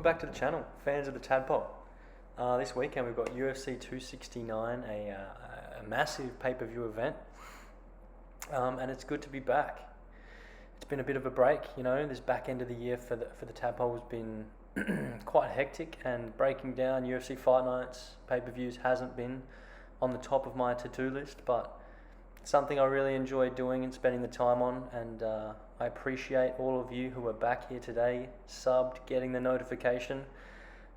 Welcome back to the channel, fans of the Tadpole. This weekend we've got UFC 269, a massive pay-per-view event, and it's good to be back. It's been a bit of a break, this back end of the year for the Tadpole has been quite hectic, and breaking down UFC fight nights, pay-per-views hasn't been on the top of my to-do list, but it's something I really enjoy doing and spending the time on, and I appreciate all of you who are back here today, subbed, getting the notification.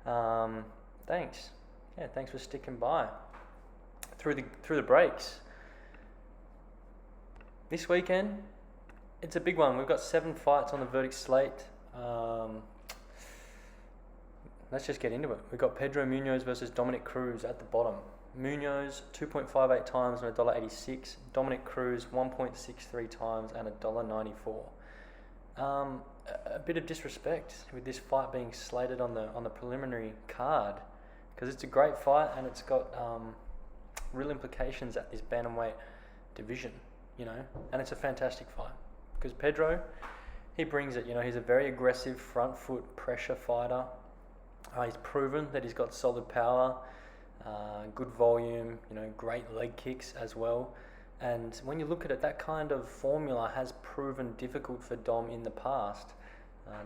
Thanks. Yeah, thanks for sticking by through the breaks. This weekend, it's a big one. We've got 7 fights on the verdict slate. Let's just get into it. We've got Pedro Munhoz versus Dominick Cruz at the bottom. Munhoz 2.58 times and $1.86. Dominick Cruz 1.63 times and $1.94. A bit of disrespect with this fight being slated on the preliminary card, because it's a great fight and it's got real implications at this bantamweight division, and it's a fantastic fight because Pedro, he brings it. He's a very aggressive front foot pressure fighter. He's proven that he's got solid power. Good volume, great leg kicks as well. And when you look at it, that kind of formula has proven difficult for Dom in the past,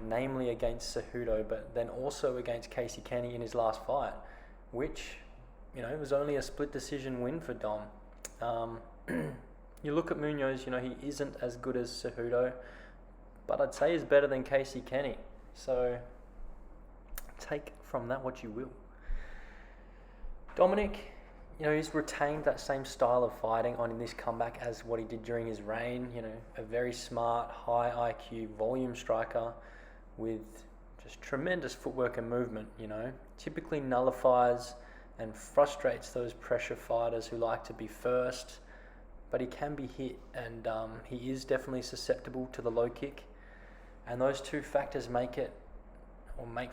namely against Cejudo, but then also against Casey Kenny in his last fight, which, it was only a split decision win for Dom. You look at Munhoz, he isn't as good as Cejudo, but I'd say he's better than Casey Kenny. So take from that what you will. Dominick, he's retained that same style of fighting in this comeback as what he did during his reign. A very smart, high IQ, volume striker with just tremendous footwork and movement, Typically nullifies and frustrates those pressure fighters who like to be first, but he can be hit, and he is definitely susceptible to the low kick. And those two factors make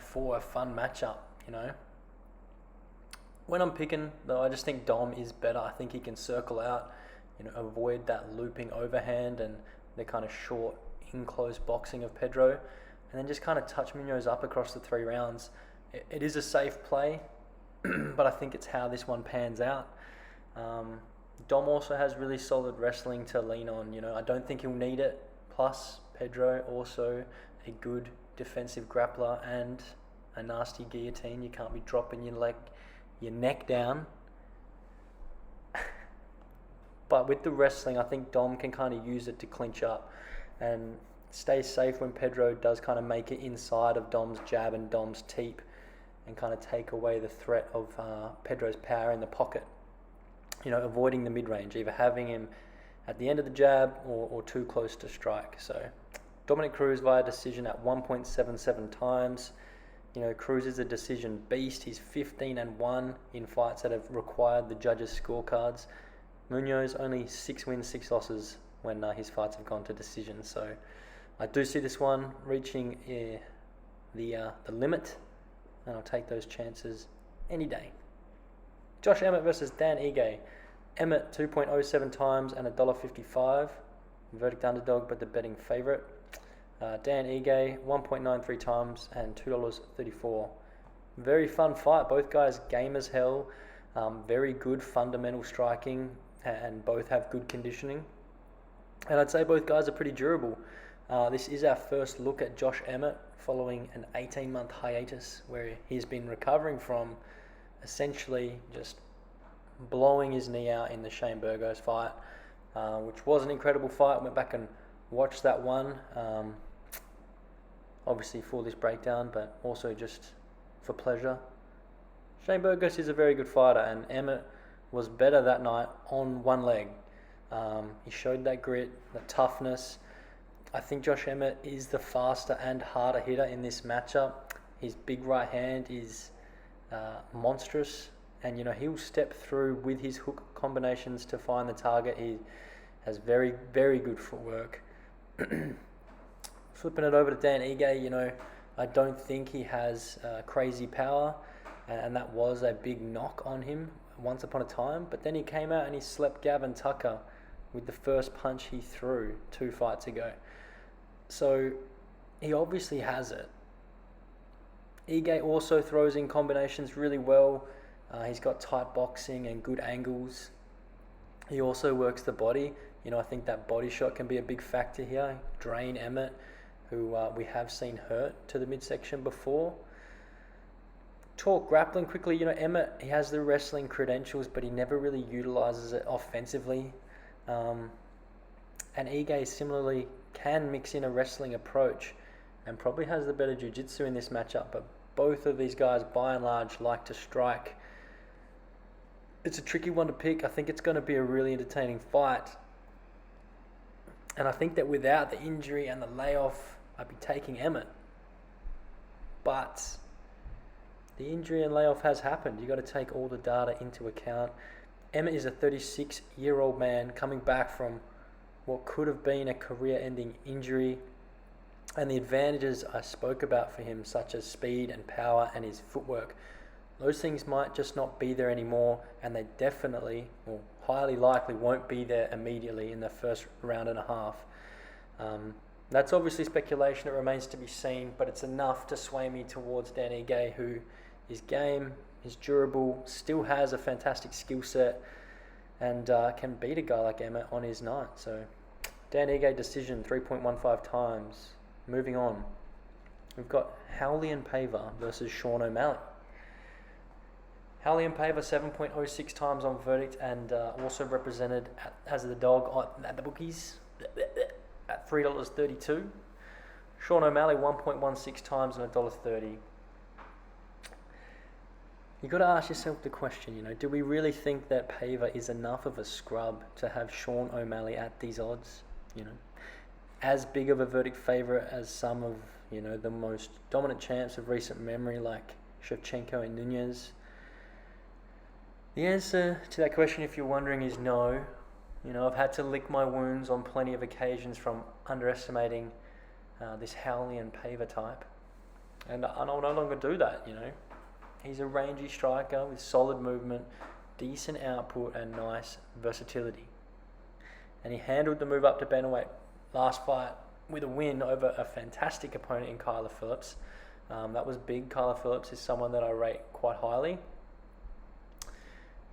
for a fun matchup, When I'm picking, though, I just think Dom is better. I think he can circle out, avoid that looping overhand and the kind of short, in-close boxing of Pedro, and then just kind of touch Munhoz up across the 3 rounds. It is a safe play, but I think it's how this one pans out. Dom also has really solid wrestling to lean on. I don't think he'll need it. Plus, Pedro also a good defensive grappler and a nasty guillotine. You can't be dropping your neck down. But with the wrestling, I think Dom can kind of use it to clinch up and stay safe when Pedro does kind of make it inside of Dom's jab and Dom's teep, and kind of take away the threat of Pedro's power in the pocket. Avoiding the mid-range, either having him at the end of the jab or too close to strike. So Dominick Cruz via decision at 1.77 times. Cruz is a decision beast. He's 15-1 in fights that have required the judges' scorecards. Munhoz only 6 wins, 6 losses when his fights have gone to decision. So I do see this one reaching the limit, and I'll take those chances any day. Josh Emmett versus Dan Ige. Emmett 2.07 times and $1.55. Verdict underdog, but the betting favourite. Dan Ige 1.93 times and $2.34. Very fun fight. Both guys game as hell. Very good fundamental striking, and both have good conditioning. And I'd say both guys are pretty durable. This is our first look at Josh Emmett following an 18-month hiatus where he's been recovering from essentially just blowing his knee out in the Shane Burgos fight, which was an incredible fight. Went back and watched that one, obviously for this breakdown, but also just for pleasure. Shane Burgos is a very good fighter, and Emmett was better that night on one leg. He showed that grit, the toughness. I think Josh Emmett is the faster and harder hitter in this matchup. His big right hand is monstrous, and he'll step through with his hook combinations to find the target. He has very, very good footwork. Flipping it over to Dan Ige, I don't think he has crazy power, and that was a big knock on him once upon a time. But then he came out and he slept Gavin Tucker with the first punch he threw 2 fights ago. So he obviously has it. Ige also throws in combinations really well. He's got tight boxing and good angles. He also works the body. I think that body shot can be a big factor here. Drain Emmett, who we have seen hurt to the midsection before. Talk grappling quickly. Emmett, he has the wrestling credentials, but he never really utilizes it offensively. And Ige similarly can mix in a wrestling approach and probably has the better jiu-jitsu in this matchup, but both of these guys, by and large, like to strike. It's a tricky one to pick. I think it's going to be a really entertaining fight. And I think that without the injury and the layoff, I'd be taking Emmett. But the injury and layoff has happened. You've got to take all the data into account. Emmett is a 36-year-old man coming back from what could have been a career-ending injury. And the advantages I spoke about for him, such as speed and power and his footwork, those things might just not be there anymore, and they definitely, or highly likely, won't be there immediately in the first round and a half. That's obviously speculation. It remains to be seen, but it's enough to sway me towards Dan Ige, who is game, is durable, still has a fantastic skill set, and can beat a guy like Emmett on his night. So Dan Ige decision, 3.15 times. Moving on, we've got Juliana Pena versus Sean O'Malley. Juliana Pena 7.06 times on verdict, and also represented as the dog at the bookies at $3.32. Sean O'Malley 1.16 times and $1.30. You got to ask yourself the question, do we really think that Pena is enough of a scrub to have Sean O'Malley at these odds? As big of a verdict favourite as some of, the most dominant champs of recent memory, like Shevchenko and Nunes? The answer to that question, if you're wondering, is no. I've had to lick my wounds on plenty of occasions from underestimating this Juliana Pena type. And I'll no longer do that, He's a rangy striker with solid movement, decent output, and nice versatility. And he handled the move up to bantamweight last fight with a win over a fantastic opponent in Kyler Phillips. That was big. Kyler Phillips is someone that I rate quite highly.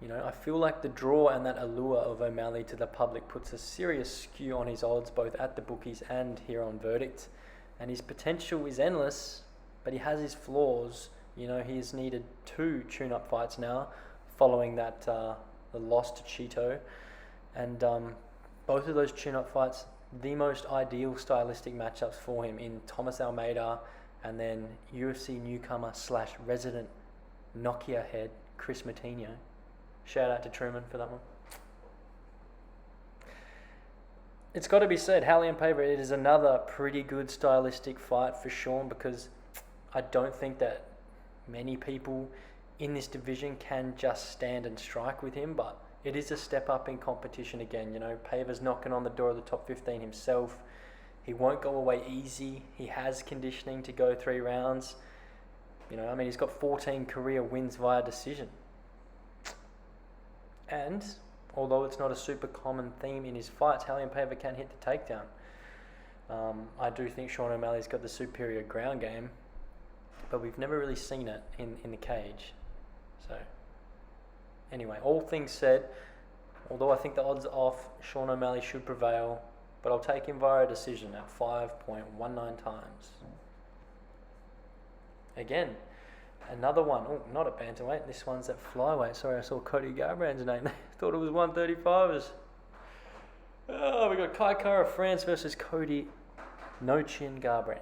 I feel like the draw and that allure of O'Malley to the public puts a serious skew on his odds, both at the bookies and here on verdict. And his potential is endless, but he has his flaws. He has needed 2 tune-up fights now, following that the loss to Cheeto. And both of those tune-up fights, the most ideal stylistic matchups for him in Thomas Almeida and then UFC newcomer / resident Nokia head Chris Matinho. Shout out to Truman for that one. It's got to be said, Juliana Pena, it is another pretty good stylistic fight for Sean, because I don't think that many people in this division can just stand and strike with him, but it is a step up in competition again. Pena's knocking on the door of the top 15 himself. He won't go away easy. He has conditioning to go 3 rounds. He's got 14 career wins via decision. And although it's not a super common theme in his fights, Juliana Pena can hit the takedown. I do think Sean O'Malley's got the superior ground game, but we've never really seen it in the cage. So anyway, all things said, although I think the odds off, Sean O'Malley should prevail, but I'll take him via a decision at 5.19 times. Again, another one. Oh, not at bantamweight. This one's at flyweight. Sorry, I saw Cody Garbrandt's name. Thought it was 135ers. Oh, we got KaraFrance versus Cody No Chin Garbrandt.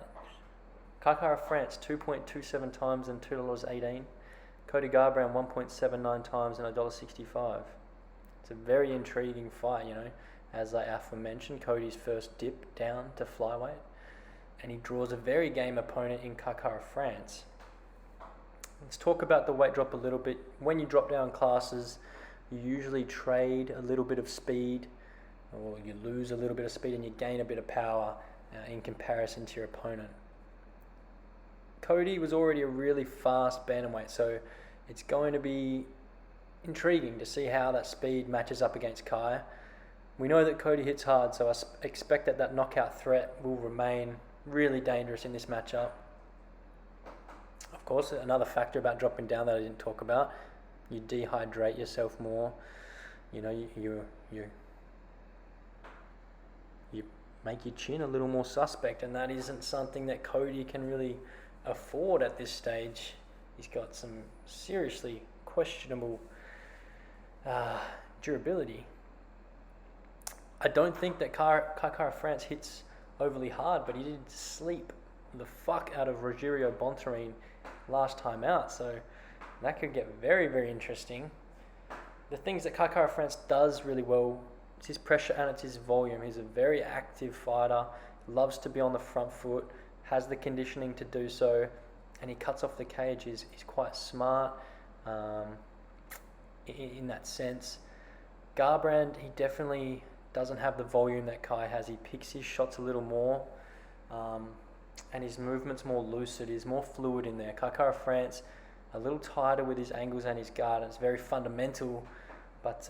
KaraFrance 2.27 times and $2.18. Cody Garbrandt 1.79 times and $1.65. It's a very intriguing fight, As I aforementioned, Cody's first dip down to flyweight, and he draws a very game opponent in KaraFrance. Let's talk about the weight drop a little bit. When you drop down classes, you usually trade a little bit of speed, or you lose a little bit of speed and you gain a bit of power in comparison to your opponent. Cody was already a really fast bantamweight, so it's going to be intriguing to see how that speed matches up against Kai. We know that Cody hits hard, so I expect that knockout threat will remain really dangerous in this matchup. Of course, another factor about dropping down that I didn't talk about, you dehydrate yourself more. You know, you make your chin a little more suspect, and that isn't something that Cody can really afford at this stage. He's got some seriously questionable durability. I don't think that KaraFrance hits overly hard, but he did sleep the fuck out of Rogerio Bontorin last time out, so that could get very, very interesting. The things that KaraFrance does really well, it's his pressure and it's his volume. He's a very active fighter, loves to be on the front foot, has the conditioning to do so, and he cuts off the cage. He's quite smart in that sense. Garbrandt, he definitely doesn't have the volume that Kai has. He picks his shots a little more, and his movement's more lucid. He's more fluid in there. KaraFrance, a little tighter with his angles and his guard. It's very fundamental, but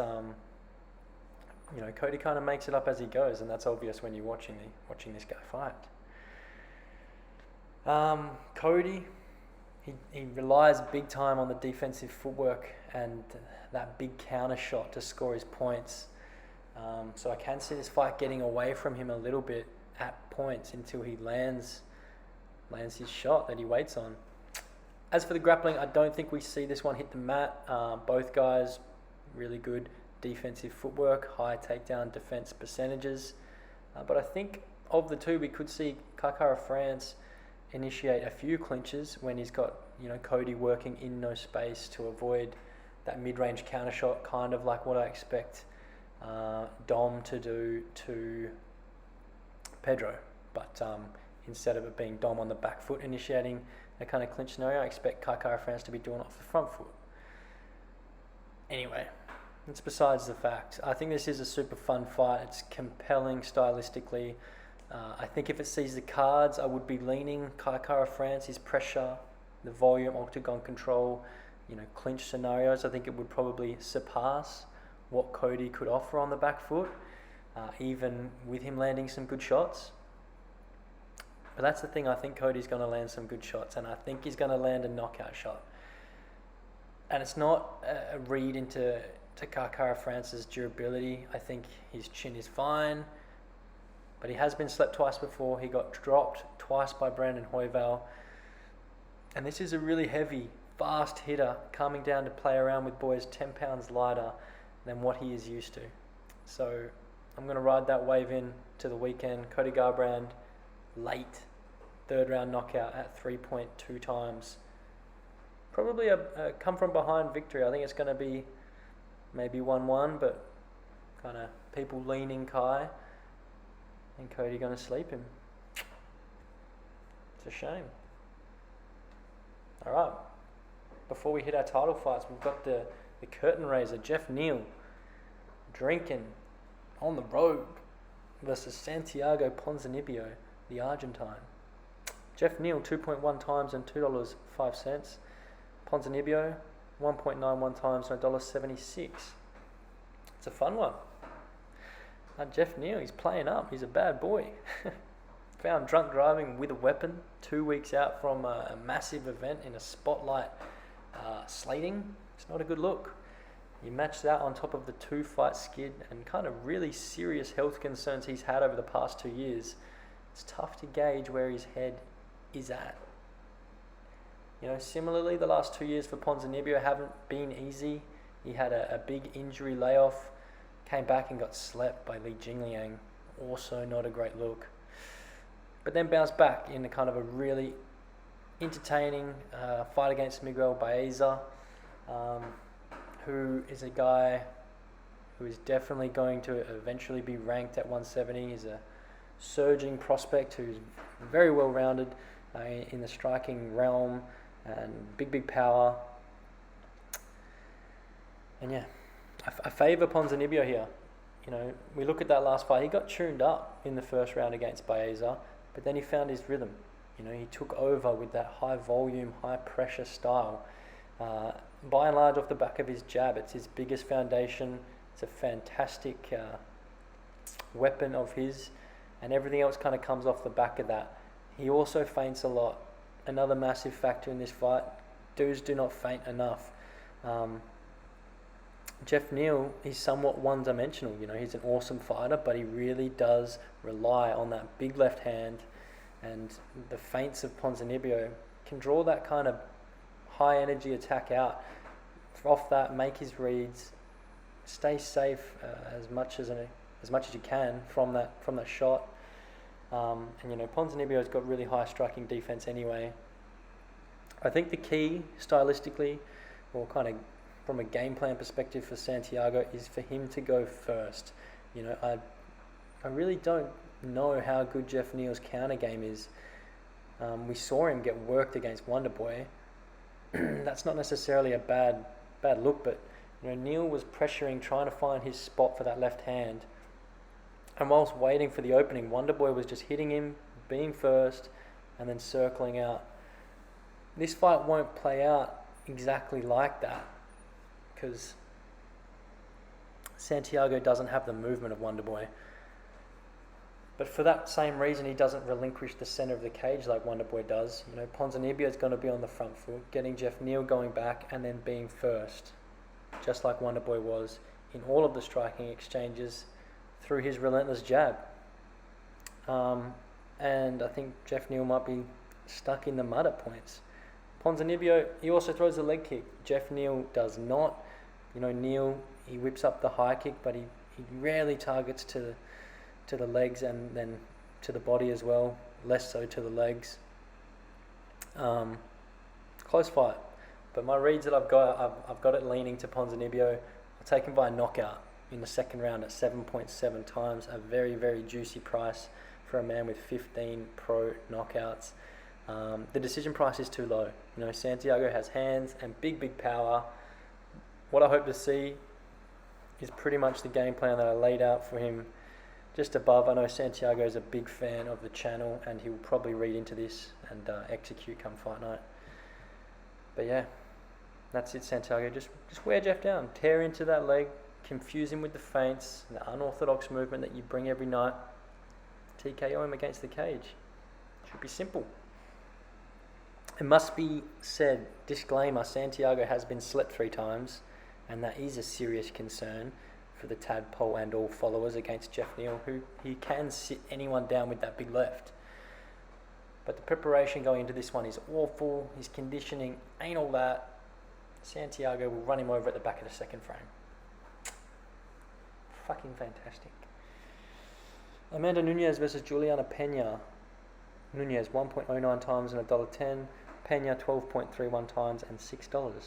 Cody kind of makes it up as he goes, and that's obvious when you're watching this guy fight. Cody, he relies big time on the defensive footwork and that big counter shot to score his points. So I can see this fight getting away from him a little bit at points until he lands his shot that he waits on. As for the grappling, I don't think we see this one hit the mat. Both guys, really good defensive footwork, high takedown defense percentages. But I think of the two, we could see KaraFrance initiate a few clinches when he's got Cody working in no space to avoid that mid-range counter shot, kind of like what I expect Dom to do to Pedro. But instead of it being Dom on the back foot initiating a kind of clinch scenario, I expect KaraFrance to be doing it off the front foot. Anyway, it's besides the fact. I think this is a super fun fight. It's compelling stylistically. I think if it sees the cards, I would be leaning KaraFrance, his pressure, the volume, octagon control, clinch scenarios. I think it would probably surpass what Cody could offer on the back foot, even with him landing some good shots. But that's the thing, I think Cody's going to land some good shots, and I think he's going to land a knockout shot. And it's not a read into KaraFrance's durability. I think his chin is fine, but he has been slept twice before. He got dropped twice by Brandon Royval. And this is a really heavy, fast hitter coming down to play around with boys 10 pounds lighter than what he is used to. So I'm going to ride that wave in to the weekend. Cody Garbrandt, late, third round knockout at 3.2 times. Probably a come from behind victory. I think it's going to be maybe 1-1, but kind of people leaning Kai, and Cody going to sleep him. It's a shame. All right. Before we hit our title fights, we've got the curtain raiser, Jeff Neal, drinking on the road versus Santiago Ponzinibio, the Argentine. Jeff Neal, 2.1 times and $2.05. Ponzinibio, 1.91 times and $1.76. It's a fun one. Jeff Neal, he's playing up. He's a bad boy. Found drunk driving with a weapon 2 weeks out from a massive event in a spotlight slating. It's not a good look. You match that on top of the 2-fight skid and kind of really serious health concerns he's had over the past 2 years. It's tough to gauge where his head is at. Similarly, the last 2 years for Ponzinibio haven't been easy. He had a big injury layoff, came back and got slept by Li Jingliang. Also not a great look. But then bounced back in a kind of a really entertaining fight against Miguel Baeza, who is a guy who is definitely going to eventually be ranked at 170. He's a surging prospect who's very well-rounded in the striking realm and big power. And yeah, I favour Ponzinibio here. We look at that last fight. He got tuned up in the first round against Baeza, but then he found his rhythm. He took over with that high volume, high pressure style. By and large, off the back of his jab, it's his biggest foundation. It's a fantastic weapon of his, and everything else kind of comes off the back of that. He also feints a lot. another massive factor in this fight. Dudes do not faint enough. Jeff Neal, he's somewhat one-dimensional. He's an awesome fighter, but he really does rely on that big left hand, and the feints of Ponzinibio can draw that kind of high-energy attack out. Off that, make his reads, stay safe as much as you can from that shot. And Ponzinibio's got really high striking defense anyway. I think the key stylistically, or kind of from a game plan perspective for Santiago, is for him to go first. I really don't know how good Jeff Neal's counter game is. We saw him get worked against Wonderboy. That's not necessarily a bad look, but Neal was pressuring, trying to find his spot for that left hand. And whilst waiting for the opening, Wonderboy was just hitting him, being first, and then circling out. This fight won't play out exactly like that, because Santiago doesn't have the movement of Wonderboy. But for that same reason, he doesn't relinquish the centre of the cage like Wonderboy does. Ponzinibio is going to be on the front foot, getting Jeff Neal going back and then being first, just like Wonderboy was in all of the striking exchanges through his relentless jab. And I think Jeff Neal might be stuck in the mud at points. Ponzinibio, he also throws a leg kick. Jeff Neal does not. Neal, he whips up the high kick, but he rarely targets to the legs and then to the body as well, less so to the legs. Close fight, but my reads that I've got it leaning to Ponzinibio. I'll take him by a knockout in the second round at 7.7 times, a very, very juicy price for a man with 15 pro knockouts. The decision price is too low. Santiago has hands and big power. What I hope to see is pretty much the game plan that I laid out for him just above. I know Santiago is a big fan of the channel, and he will probably read into this and execute come fight night. But yeah, that's it, Santiago. Just wear Jeff down. Tear into that leg, confuse him with the feints, the unorthodox movement that you bring every night. TKO him against the cage. Should be simple. It must be said, disclaimer, Santiago has been slept 3 times, and that is a serious concern for the tadpole and all followers against Jeff Neal, who he can sit anyone down with that big left. But the preparation going into this one is awful. His conditioning ain't all that. Santiago will run him over at the back of the second frame. Fucking fantastic. Amanda Nunes versus Juliana Pena. Nunes 1.09 times and $1.10. Pena 12.31 times and $6.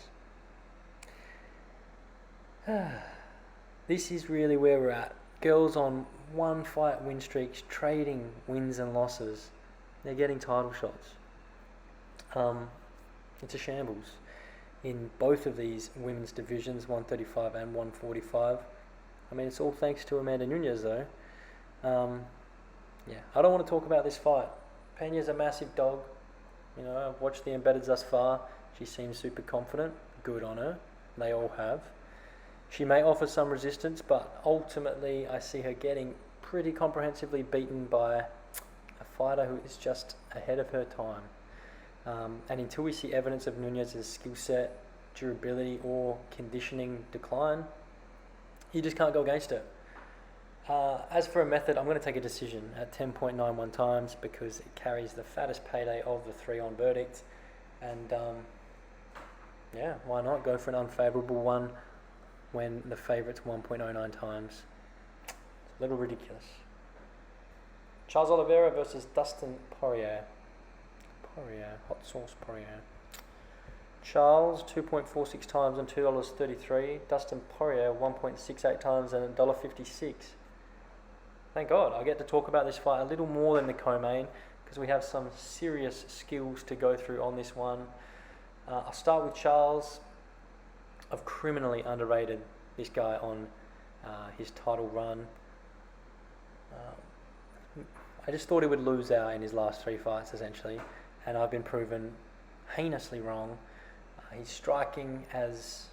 This is really where we're at. Girls on 1 fight win streaks, trading wins and losses. They're getting title shots. It's a shambles in both of these women's divisions, 135 and 145. I mean, it's all thanks to Amanda Nunes, though. I don't want to talk about this fight. Pena's a massive dog. I've watched the embeddeds thus far. She seems super confident. Good on her. They all have. She may offer some resistance, but ultimately I see her getting pretty comprehensively beaten by a fighter who is just ahead of her time. And until we see evidence of Nunes' skill set, durability, or conditioning decline, you just can't go against her. As for a method, I'm going to take a decision at 10.91 times because it carries the fattest payday of the 3 on verdict. And why not go for an unfavourable one when the favourite's 1.09 times? It's a little ridiculous. Charles Oliveira versus Dustin Poirier. Hot sauce Poirier. Charles 2.46 times and $2.33. Dustin Poirier 1.68 times and $1.56. Thank God I get to talk about this fight a little more than the co-main because we have some serious skills to go through on this one. I'll start with Charles. I've criminally underrated this guy on his title run. I just thought he would lose out in his last 3 fights essentially, and I've been proven heinously wrong. His striking is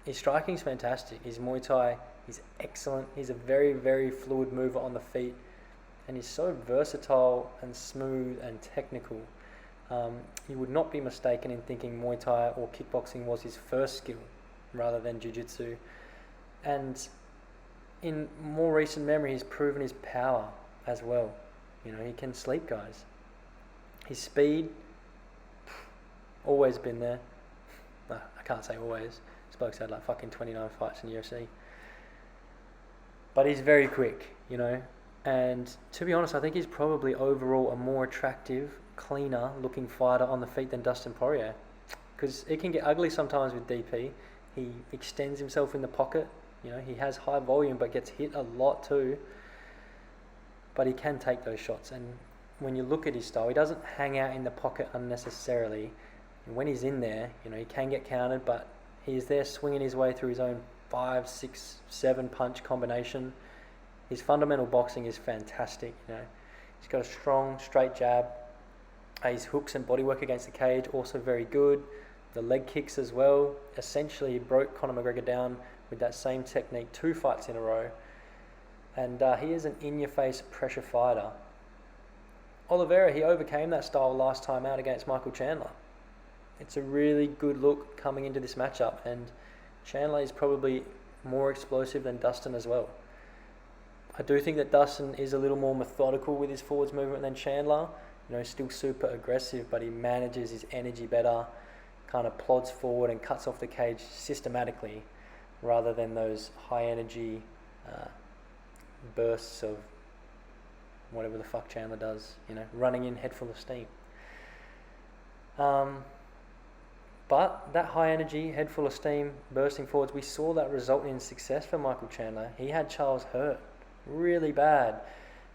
fantastic. His Muay Thai is excellent. He's a very, very fluid mover on the feet, and he's so versatile and smooth and technical. he would not be mistaken in thinking Muay Thai or kickboxing was his first skill rather than Jiu-Jitsu. And in more recent memory, he's proven his power as well. You know, he can sleep guys. His speed, always been there. I can't say always. This bloke's had like fucking 29 fights in UFC. But he's very quick, you know. And to be honest, I think he's probably overall a more attractive, cleaner looking fighter on the feet than Dustin Poirier. Because it can get ugly sometimes with DP. He extends himself in the pocket. You know, he has high volume but gets hit a lot too. But he can take those shots. And when you look at his style, he doesn't hang out in the pocket unnecessarily. And when he's in there, you know, he can get countered, but he's there swinging his way through his own 5, 6, 7 punch combination. His fundamental boxing is fantastic. You know, he's got a strong straight jab. His hooks and bodywork against the cage also very good. The leg kicks as well. Essentially, he broke Conor McGregor down with that same technique 2 fights in a row. And he is an in-your-face pressure fighter. Oliveira, he overcame that style last time out against Michael Chandler. It's a really good look coming into this matchup, and Chandler is probably more explosive than Dustin as well. I do think that Dustin is a little more methodical with his forwards movement than Chandler. You know, he's still super aggressive, but he manages his energy better, kind of plods forward and cuts off the cage systematically, rather than those high energy bursts of whatever the fuck Chandler does, you know, running in head full of steam. But that high energy, head full of steam, bursting forwards, we saw that result in success for Michael Chandler. He had Charles hurt really bad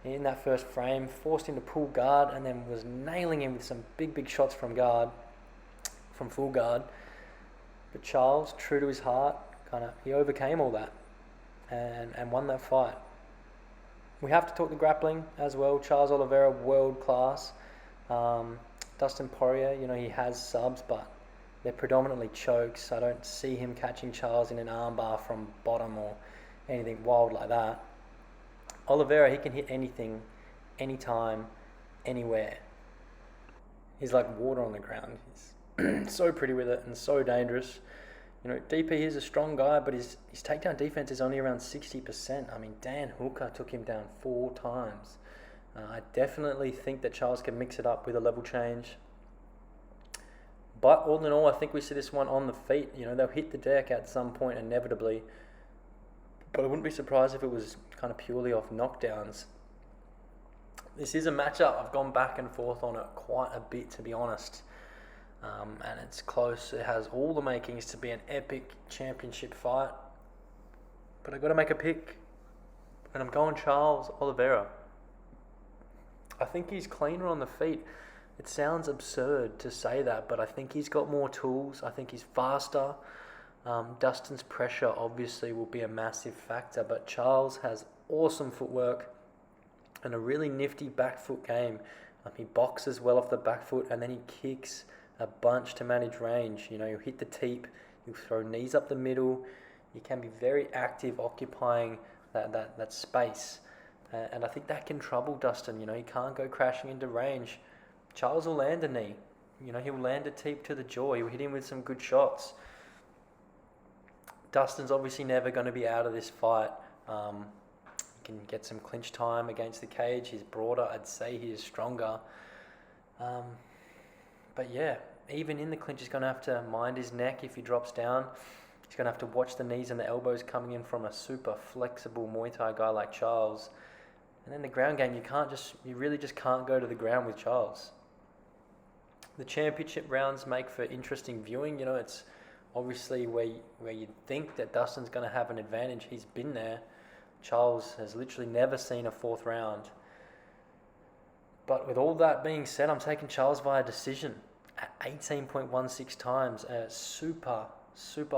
in that first frame, forced him to pull guard, and then was nailing him with some big shots from full guard. But Charles, true to his heart, he overcame all that and won that fight. We have to talk the grappling as well. Charles Oliveira, world class. Dustin Poirier, you know, he has subs, but they're predominantly chokes. I don't see him catching Charles in an armbar from bottom or anything wild like that. Oliveira, he can hit anything, anytime, anywhere. He's like water on the ground. He's so pretty with it and so dangerous. You know, DP is a strong guy, but his takedown defense is only around 60%. I mean, Dan Hooker took him down 4 times. I definitely think that Charles can mix it up with a level change. But all in all, I think we see this one on the feet. You know, they'll hit the deck at some point inevitably. But I wouldn't be surprised if it was kind of purely off knockdowns. This is a matchup. I've gone back and forth on it quite a bit, to be honest. And it's close. It has all the makings to be an epic championship fight. But I've got to make a pick. And I'm going Charles Oliveira. I think he's cleaner on the feet. It sounds absurd to say that, but I think he's got more tools. I think he's faster. Dustin's pressure obviously will be a massive factor, but Charles has awesome footwork and a really nifty back foot game. He boxes well off the back foot, and then he kicks a bunch to manage range. You know, he'll hit the teep, he'll throw knees up the middle. He can be very active, occupying that space. And I think that can trouble Dustin. You know, he can't go crashing into range. Charles will land a knee. You know, he'll land a teep to the jaw. He'll hit him with some good shots. Dustin's obviously never going to be out of this fight. He can get some clinch time against the cage. He's broader. I'd say he is stronger. But yeah, even in the clinch, he's going to have to mind his neck if he drops down. He's going to have to watch the knees and the elbows coming in from a super flexible Muay Thai guy like Charles. And then the ground game, you really just can't go to the ground with Charles. The championship rounds make for interesting viewing. You know, it's obviously where you'd think that Dustin's going to have an advantage. He's been there. Charles has literally never seen a 4th round. But with all that being said, I'm taking Charles via decision at 18.16 times. A super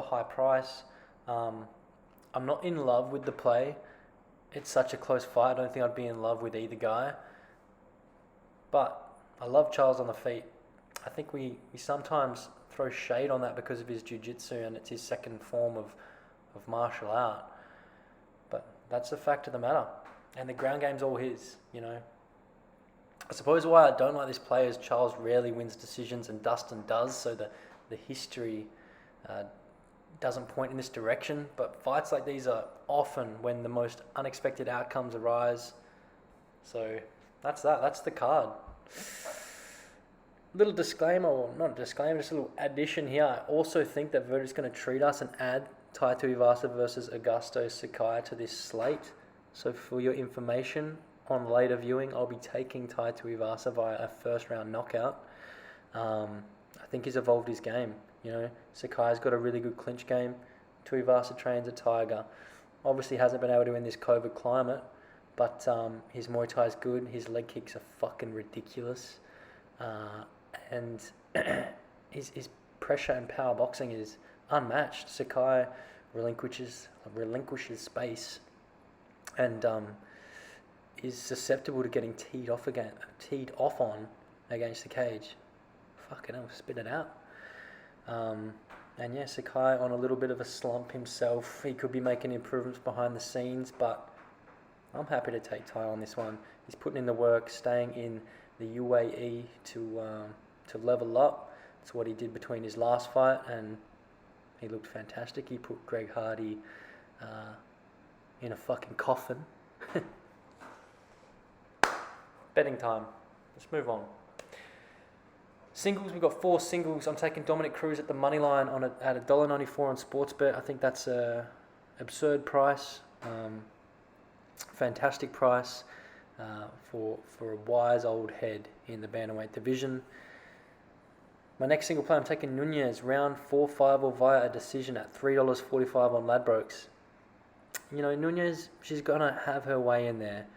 high price. I'm not in love with the play. It's such a close fight. I don't think I'd be in love with either guy. But I love Charles on the feet. I think we sometimes throw shade on that because of his jiu-jitsu, and it's his second form of martial art. But that's the fact of the matter. And the ground game's all his, you know. I suppose why I don't like this player is Charles rarely wins decisions and Dustin does, so the history doesn't point in this direction. But fights like these are often when the most unexpected outcomes arise. So that's that. That's the card. Little disclaimer, or not a disclaimer, just a little addition here. I also think that Verdict's going to treat us and add Tai Tuivasa versus Augusto Sakai to this slate. So for your information, on later viewing, I'll be taking Tai Tuivasa via a first-round knockout. I think he's evolved his game. You know, Sakai's got a really good clinch game. Tuivasa trains a tiger. Obviously hasn't been able to in this COVID climate, but his Muay Thai is good. His leg kicks are fucking ridiculous. And his pressure and power boxing is unmatched. Sakai relinquishes space and is susceptible to getting teed off on against the cage. Fucking hell, spit it out. And yeah, Sakai on a little bit of a slump himself. He could be making improvements behind the scenes, but I'm happy to take Tai on this one. He's putting in the work, staying in the UAE to level up. It's what he did between his last fight, and he looked fantastic. He put Greg Hardy in a fucking coffin. Betting time. Let's move on. Singles, we've got 4 singles. I'm taking Dominick Cruz at the money line at $1.94 on Sportsbet. I think that's a absurd price. Fantastic price for a wise old head in the bantamweight division. My next single play, I'm taking Nunes, round 4-5 or via a decision at $3.45 on Ladbrokes. You know, Nunes, she's going to have her way in there.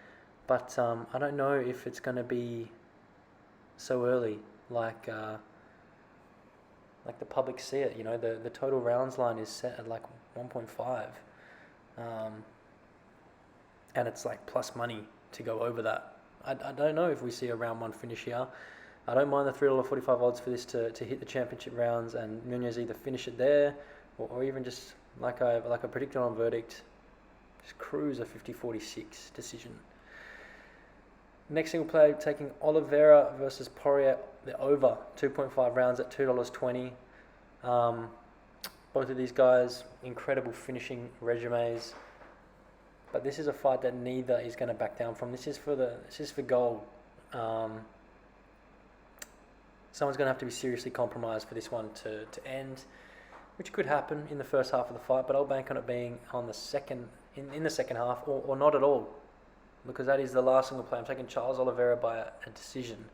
But I don't know if it's going to be so early like the public see it. You know, the total rounds line is set at like 1.5. And it's like plus money to go over that. I don't know if we see a round 1 finish here. I don't mind the $3.45 odds for this to hit the championship rounds and Nunes either finish it there or even just like I predicted on Verdict, just cruise a 50-46 decision. Next single play, taking Oliviera versus Poirier, the over 2.5 rounds at $2.20. Both of these guys, incredible finishing resumes, but this is a fight that neither is going to back down from. This is for gold. Someone's going to have to be seriously compromised for this one to end, which could happen in the first half of the fight. But I'll bank on it being on the second in the second half, or not at all. Because that is the last single play. I'm taking Charles Oliveira by a decision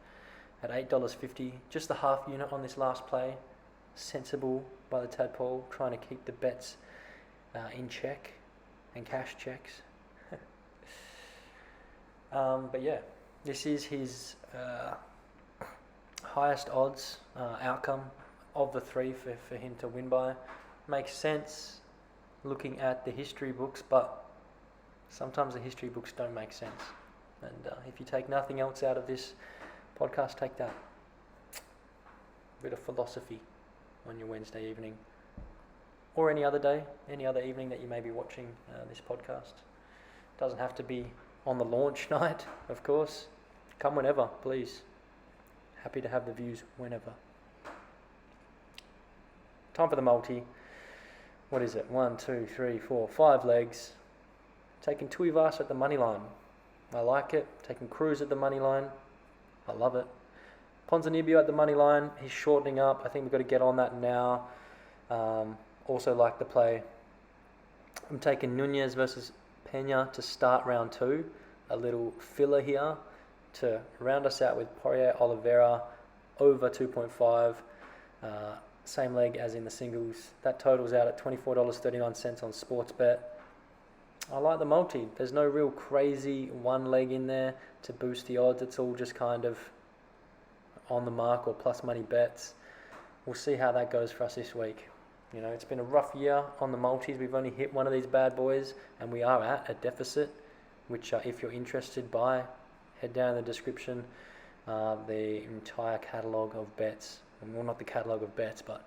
at $8.50. Just the half unit on this last play. Sensible by the tadpole, trying to keep the bets in check and cash checks. But yeah, this is his highest odds outcome of the 3 for him to win by. Makes sense looking at the history books, but sometimes the history books don't make sense. And if you take nothing else out of this podcast, take that. A bit of philosophy on your Wednesday evening. Or any other day, any other evening that you may be watching this podcast. Doesn't have to be on the launch night, of course. Come whenever, please. Happy to have the views whenever. Time for the multi. What is it? 1, 2, 3, 4, 5 legs. Taking Tuivasa at the money line. I like it. Taking Cruz at the money line. I love it. Ponzinibio at the money line. He's shortening up. I think we've got to get on that now. Also like the play. I'm taking Nunes versus Pena to start round 2. A little filler here to round us out with Poirier Oliveira over 2.5. Same leg as in the singles. That totals out at $24.39 on Sportsbet. I like the multi. There's no real crazy one leg in there to boost the odds. It's all just kind of on the mark or plus money bets. We'll see how that goes for us this week. You know, it's been a rough year on the multis. We've only hit one of these bad boys, and we are at a deficit, which if you're interested by, head down in the description. The entire catalogue of bets. Well, not the catalogue of bets, but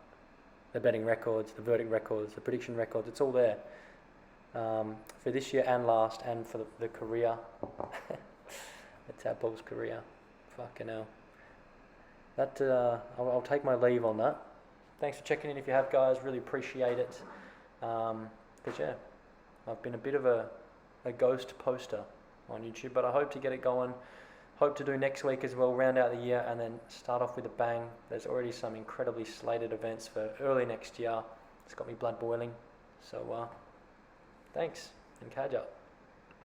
the betting records, the verdict records, the prediction records. It's all there. For this year and last, and for the career, the Tadpole's career. Fucking hell. That I'll take my leave on that. Thanks for checking in if you have, guys. Really appreciate it. Because yeah, I've been a bit of a ghost poster on YouTube, but I hope to get it going. Hope to do next week as well, round out the year, and then start off with a bang. There's already some incredibly slated events for early next year. It's got me blood boiling. So thanks, and catch up.